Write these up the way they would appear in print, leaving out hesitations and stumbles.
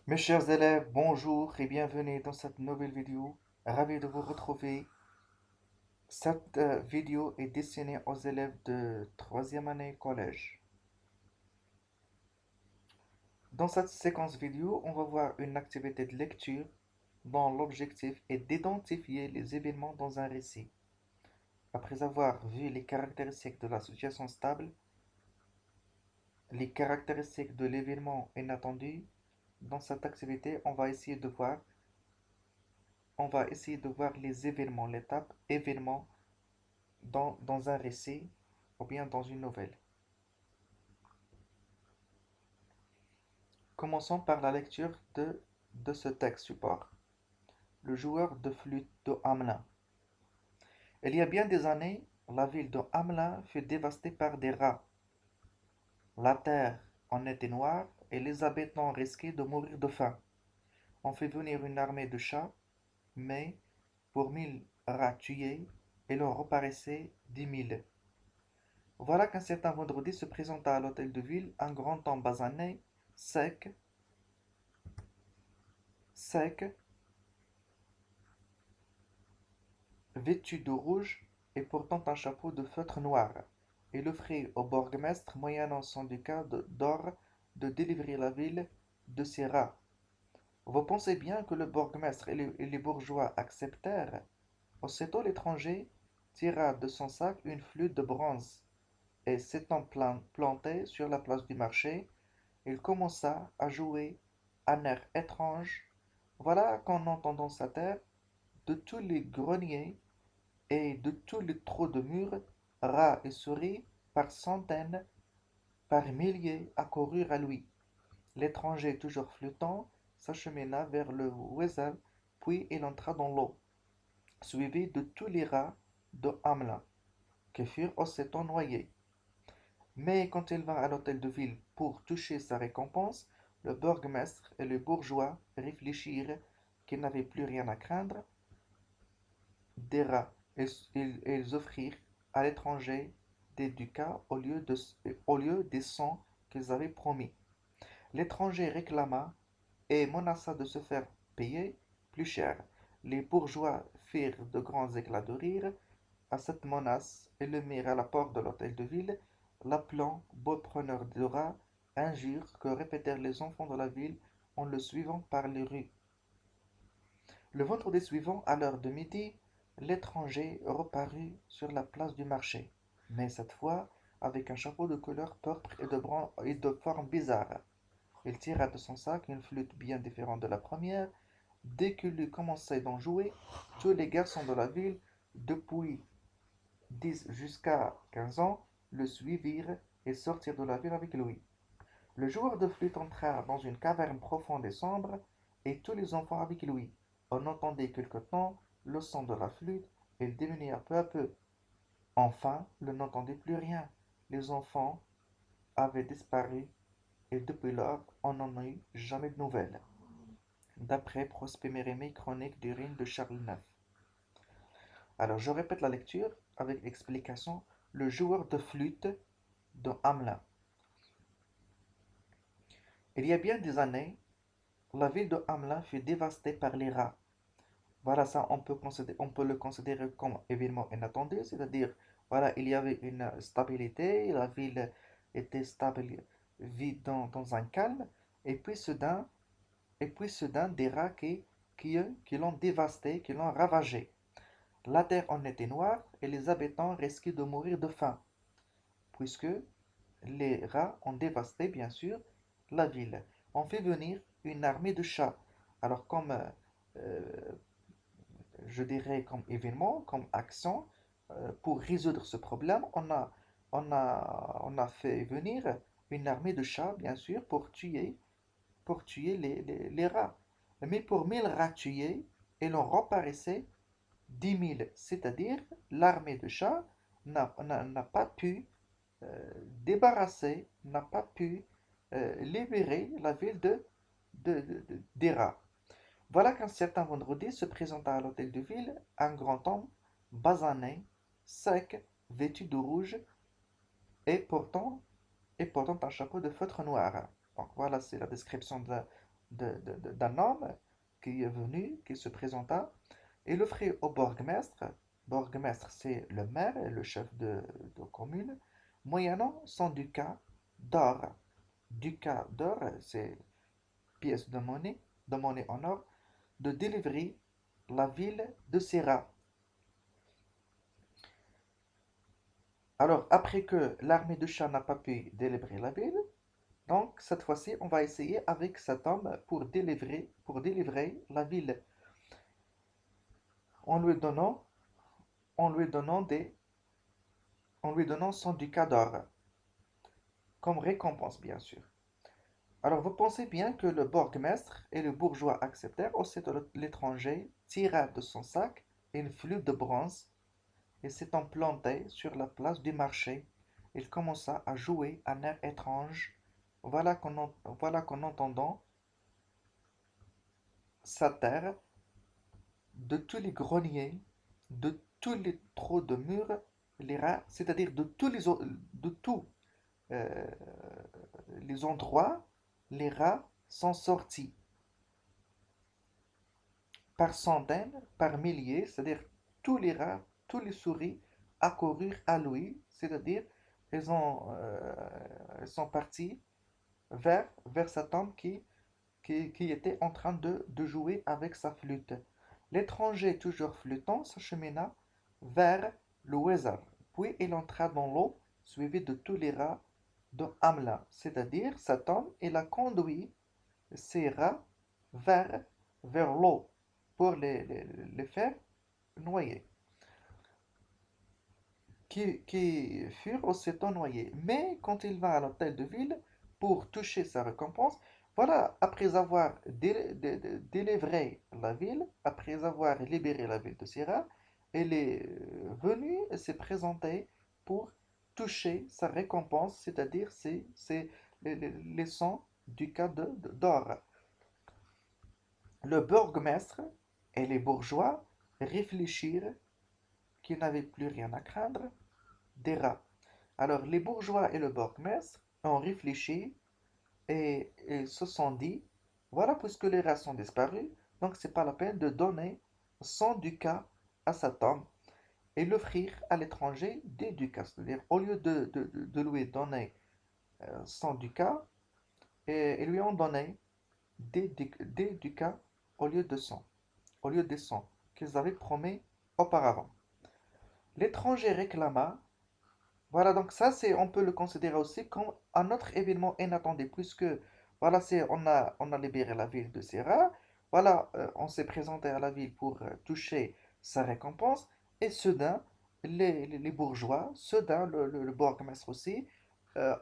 Mes chers élèves, bonjour et bienvenue dans cette nouvelle vidéo. Ravi de vous retrouver. Cette vidéo est destinée aux élèves de troisième année collège. Dans cette séquence vidéo, on va voir une activité de lecture dont l'objectif est d'identifier les événements dans un récit. Après avoir vu les caractéristiques de la situation stable, les caractéristiques de l'événement inattendu, dans cette activité, on va essayer de voir les événements, l'étape événement dans un récit ou bien dans une nouvelle. Commençons par la lecture de ce texte support. Le joueur de flûte de Hamelin. Il y a bien des années, la ville de Hamelin fut dévastée par des rats. La terre en était noire et les habitants risquaient de mourir de faim. On fit venir une armée de chats, mais pour 1000 rats tués, il en reparaissait 10 000. Voilà qu'un certain vendredi se présenta à l'hôtel de ville un grand homme basané, sec, sec, vêtu de rouge et portant un chapeau de feutre noir. Il offrit au bourgmestre, moyennant son ducat d'or, de délivrer la ville de ses rats. Vous pensez bien que le bourgmestre et les bourgeois acceptèrent. Aussitôt l'étranger tira de son sac une flûte de bronze, et s'étant planté sur la place du marché, il commença à jouer un air étrange. Voilà qu'en entendant cet air, de tous les greniers et de tous les trous de murs, rats et souris, par centaines, par milliers, accoururent à lui. L'étranger, toujours flottant, s'achemina vers le Wesel, puis il entra dans l'eau, suivi de tous les rats de Hamelin, qui furent aussitôt noyés. Mais quand il vint à l'hôtel de ville pour toucher sa récompense, le bourgmestre et les bourgeois réfléchirent qu'ils n'avaient plus rien à craindre des rats, et ils offrirent à l'étranger des ducats au lieu des 100 qu'ils avaient promis. L'étranger réclama et menaça de se faire payer plus cher. Les bourgeois firent de grands éclats de rire à cette menace et le mirent à la porte de l'hôtel de ville, l'appelant beau preneur de rats, injure que répétèrent les enfants de la ville en le suivant par les rues. Le vendredi suivant, à l'heure de midi, l'étranger reparut sur la place du marché, mais cette fois avec un chapeau de couleur pourpre et de forme bizarre. Il tira de son sac une flûte bien différente de la première. Dès qu'il eut commencé d'en jouer, tous les garçons de la ville, depuis 10 jusqu'à 15 ans, le suivirent et sortirent de la ville avec lui. Le joueur de flûte entra dans une caverne profonde et sombre, et tous les enfants avec lui. On entendait quelque temps le son de la flûte, et il diminua peu à peu. Enfin, l'on n'entendait plus rien. Les enfants avaient disparu, et depuis lors, on n'en a eu jamais de nouvelles. D'après Prosper Mérimée, chronique du règne de Charles IX. Alors, je répète la lecture avec l'explication. Le joueur de flûte de Hamelin. Il y a bien des années, la ville de Hamelin fut dévastée par les rats. Voilà, ça, on peut le considérer comme événement inattendu, c'est-à-dire, voilà, il y avait une stabilité, la ville était stable, vit dans un calme, et puis soudain, des rats qui l'ont dévasté, qui l'ont ravagé. La terre en était noire, et les habitants risquaient de mourir de faim, puisque les rats ont dévasté, bien sûr, la ville. On fait venir une armée de chats. Alors, comme je dirais, comme événement, comme action, pour résoudre ce problème, on a fait venir une armée de chats, bien sûr, pour tuer les rats. Mais pour 1000 rats tués, il en reparaissait 10 000, c'est-à-dire l'armée de chats n'a pas pu n'a pas pu libérer la ville des rats. Voilà qu'un certain vendredi se présenta à l'hôtel de ville un grand homme, basané, sec, vêtu de rouge et portant un chapeau de feutre noir. Donc voilà, c'est la description d'un homme qui est venu, qui se présenta, et l'offrit au bourgmestre. Bourgmestre, c'est le maire et le chef de commune, moyennant 100 ducats d'or. Ducats d'or, c'est pièce de monnaie en or, de délivrer la ville de Serra. Alors, après que l'armée de Shah n'a pas pu délivrer la ville, donc cette fois-ci, on va essayer avec cet homme pour délivrer la ville en lui donnant, en lui donnant en lui donnant son ducat d'or, comme récompense, bien sûr. Alors, vous pensez bien que le bourgmestre et le bourgeois acceptèrent. Aussitôt, l'étranger tira de son sac une flûte de bronze et s'étant planté sur la place du marché, il commença à jouer un air étrange. Voilà qu'en entendant sa terre, de tous les greniers, de tous les trous de murs, les rats, c'est-à-dire de tous euh, les endroits, les rats sont sortis par centaines, par milliers, c'est-à-dire tous les rats, tous les souris accoururent à lui, c'est-à-dire ils sont partis vers cet homme qui était en train de jouer avec sa flûte. L'étranger, toujours flûtant, s'achemina vers le lézard, puis il entra dans l'eau, suivi de tous les rats de Hamla, c'est-à-dire cet homme, il a conduit ces rats vers, vers l'eau pour les faire noyer, qui furent aussitôt noyés. Mais quand il va à l'hôtel de ville pour toucher sa récompense, voilà, après avoir délivré la ville, après avoir libéré la ville de Syrah, il est venu se présenter pour toucher sa récompense, c'est-à-dire les 100 ducats d'or. Le bourgmestre et les bourgeois réfléchirent qu'ils n'avaient plus rien à craindre des rats. Alors les bourgeois et le bourgmestre ont réfléchi et se sont dit, voilà, puisque les rats sont disparus, donc c'est pas la peine de donner 100 ducats à cet homme et l'offrir à l'étranger des ducats. C'est-à-dire, au lieu de lui donner 100 ducats, et ils lui ont donné des ducats au lieu de 100, au lieu des 100 qu'ils avaient promis auparavant. L'étranger réclama. Voilà, donc ça, on peut le considérer aussi comme un autre événement inattendu, puisque, voilà, on a libéré la ville de Serra, voilà, on s'est présenté à la ville pour toucher sa récompense, et soudain, les bourgeois, soudain, le bourgmestre aussi,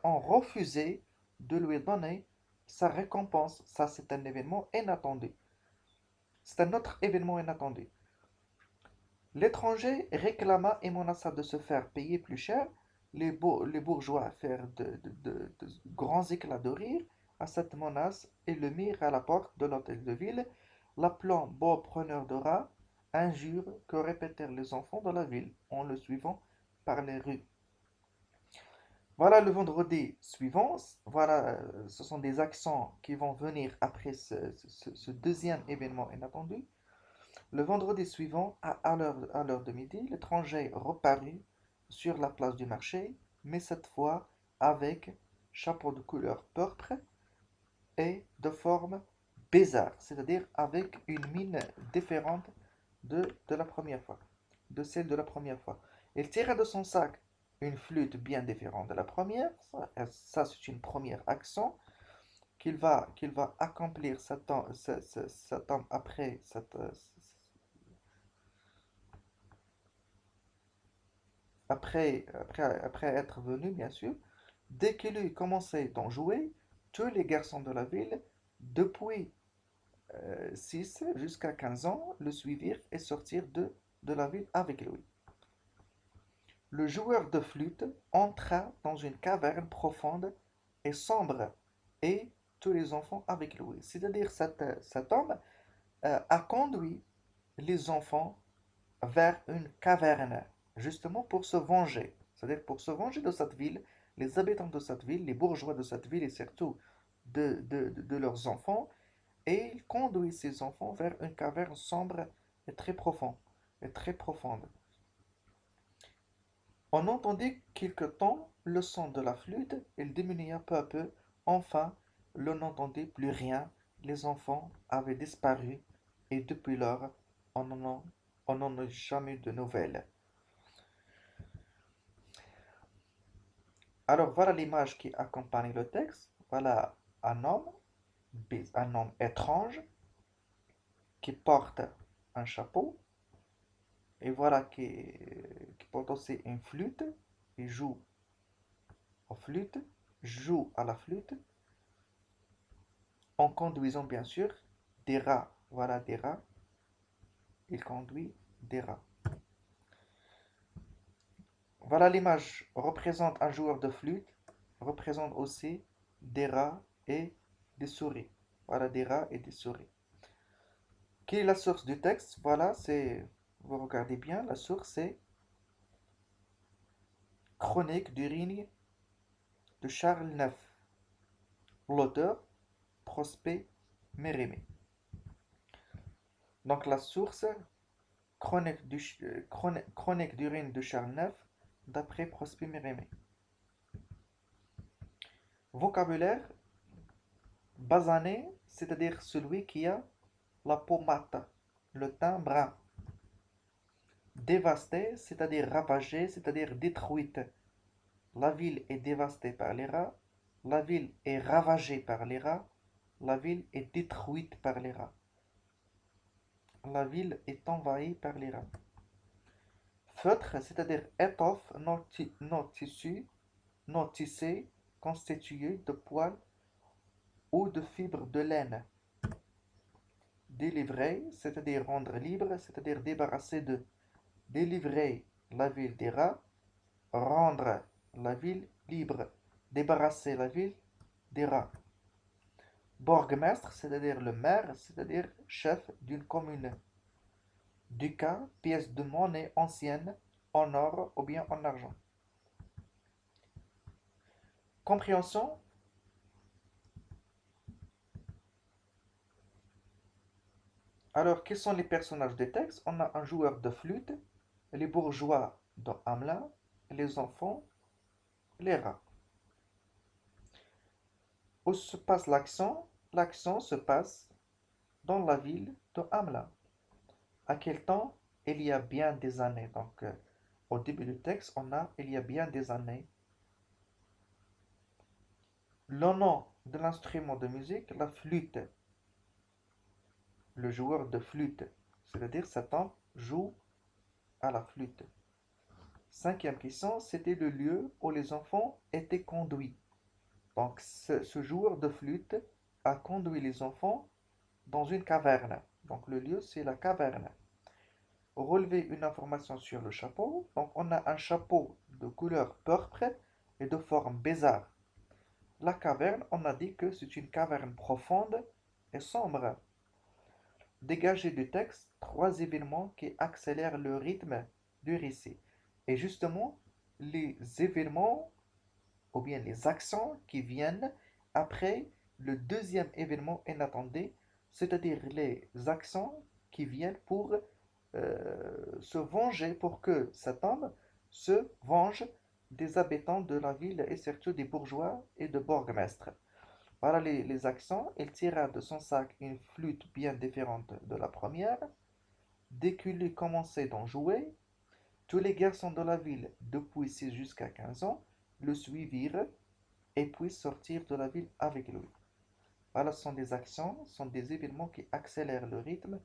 ont refusé de lui donner sa récompense. Ça, c'est un événement inattendu. C'est un autre événement inattendu. L'étranger réclama et menaça de se faire payer plus cher. Les bourgeois firent de grands éclats de rire à cette menace et le mirent à la porte de l'hôtel de ville, l'appelant beau preneur de rats, injure que répétèrent les enfants de la ville en le suivant par les rues. Voilà le vendredi suivant, voilà, ce sont des accents qui vont venir après ce deuxième événement inattendu. Le vendredi suivant, à l'heure de midi, l'étranger reparut sur la place du marché, mais cette fois avec chapeau de couleur pourpre et de forme bizarre, c'est-à-dire avec une mine différente de la première fois, de celle de la première fois. Il tira de son sac une flûte bien différente de la première, ça c'est une première action qu'il va accomplir cet homme après après être venu, bien sûr. Dès qu'il eut commencé d'en jouer, tous les garçons de la ville, depuis 6 jusqu'à 15 ans, le suivirent et sortirent de la ville avec lui. Le joueur de flûte entra dans une caverne profonde et sombre, et tous les enfants avec lui. C'est-à-dire cet homme a conduit les enfants vers une caverne, justement pour se venger. C'est-à-dire pour se venger de cette ville, les habitants de cette ville, les bourgeois de cette ville et surtout de leurs enfants, et il conduit ses enfants vers une caverne sombre et très profonde. Et très profonde. On entendit quelque temps le son de la flûte, il diminua peu à peu. Enfin, l'on n'entendait plus rien. Les enfants avaient disparu et depuis lors, on n'en a jamais eu de nouvelles. Alors voilà l'image qui accompagne le texte. Voilà un homme, un homme étrange qui porte un chapeau et voilà qui porte aussi une flûte. Il joue aux flûtes, joue à la flûte en conduisant bien sûr des rats. Voilà des rats. Il conduit des rats. Voilà l'image représente un joueur de flûte, représente aussi des rats et des souris. Voilà des rats et des souris. Quelle est la source du texte? Voilà, vous regardez bien, la source c'est Chronique du règne de Charles IX. L'auteur, Prosper Mérimée. Donc la source, Chronique du règne de Charles IX, d'après Prosper Mérimée. Vocabulaire, basané, c'est-à-dire celui qui a la peau mate, le teint brun. Dévasté, c'est-à-dire ravagé, c'est-à-dire détruite. La ville est dévastée par les rats. La ville est ravagée par les rats. La ville est détruite par les rats. La ville est envahie par les rats. Feutre, c'est-à-dire étoffe, non tissé, constitué de poils ou de fibres de laine. Délivrer, c'est-à-dire rendre libre, c'est-à-dire débarrasser de. Délivrer la ville des rats, rendre la ville libre, débarrasser la ville des rats. Bourgmestre, c'est-à-dire le maire, c'est-à-dire chef d'une commune. Ducat, pièce de monnaie ancienne, en or ou bien en argent. Compréhension. Alors, quels sont les personnages des textes? On a un joueur de flûte, les bourgeois de Hamelin, les enfants, les rats. Où se passe l'action? L'action se passe dans la ville de Hamelin. À quel temps? Il y a bien des années. Donc, au début du texte, on a il y a bien des années. Le nom de l'instrument de musique, la flûte. Le joueur de flûte. C'est-à-dire, cet homme joue à la flûte. Cinquième question, c'était le lieu où les enfants étaient conduits. Donc, ce joueur de flûte a conduit les enfants dans une caverne. Donc, le lieu, c'est la caverne. Relever une information sur le chapeau. Donc, on a un chapeau de couleur pourpre et de forme bizarre. La caverne, on a dit que c'est une caverne profonde et sombre. Dégager du texte trois événements qui accélèrent le rythme du récit. Et justement, les événements ou bien les actions qui viennent après le deuxième événement inattendu, c'est-à-dire les actions qui viennent pour se venger, pour que cet homme se venge des habitants de la ville et surtout des bourgeois et de bourgmestres. Voilà les actions. Il tira de son sac une flûte bien différente de la première. Dès qu'il eut commencé d'en jouer, tous les garçons de la ville, depuis 6 jusqu'à 15 ans, le suivirent et puis sortir de la ville avec lui. Voilà, ce sont des actions, ce sont des événements qui accélèrent le rythme.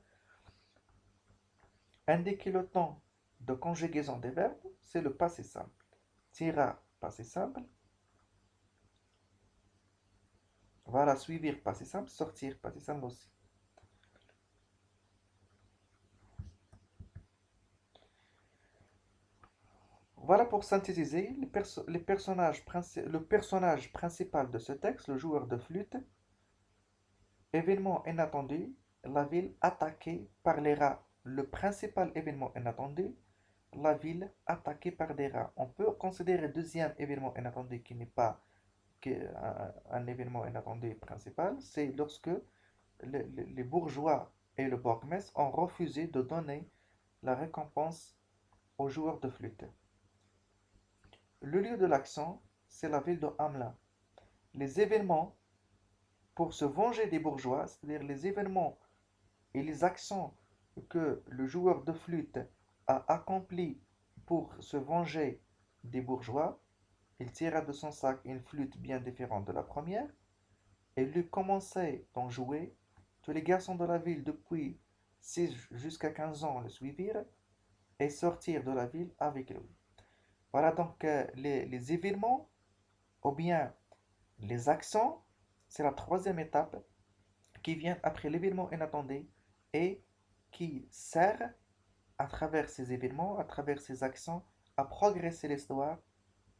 Indiquer le temps de conjugaison des verbes, c'est le passé simple. Tira, passé simple. Voilà, suivre, passé simple. Sortir, passé simple aussi. Voilà pour synthétiser le personnage principal de ce texte, le joueur de flûte. Événement inattendu, la ville attaquée par les rats. Le principal événement inattendu, la ville attaquée par des rats. On peut considérer le deuxième événement inattendu qui n'est pas un événement inattendu principal, c'est lorsque les bourgeois et le bourgmestre ont refusé de donner la récompense aux joueurs de flûte. Le lieu de l'action, c'est la ville de Hamelin. Les événements pour se venger des bourgeois, c'est-à-dire les événements et les actions que le joueur de flûte a accomplis pour se venger des bourgeois, il tira de son sac une flûte bien différente de la première et lui commençait d'en jouer. Tous les garçons de la ville depuis 6 jusqu'à 15 ans le suivirent et sortirent de la ville avec lui. Voilà donc les événements ou bien les actions, c'est la troisième étape qui vient après l'événement inattendu et qui sert à travers ces événements, à travers ces actions, à progresser l'histoire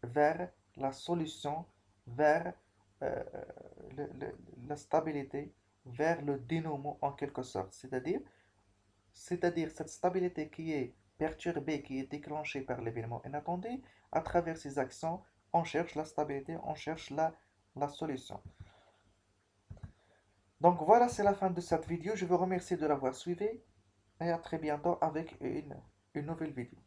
vers la solution, vers euh, la stabilité, vers le dénouement en quelque sorte. C'est-à-dire cette stabilité qui est perturbée, qui est déclenchée par l'événement inattendu, à travers ces actions, on cherche la stabilité, on cherche la solution. Donc voilà, c'est la fin de cette vidéo. Je vous remercie de l'avoir suivi et à très bientôt avec une nouvelle vidéo.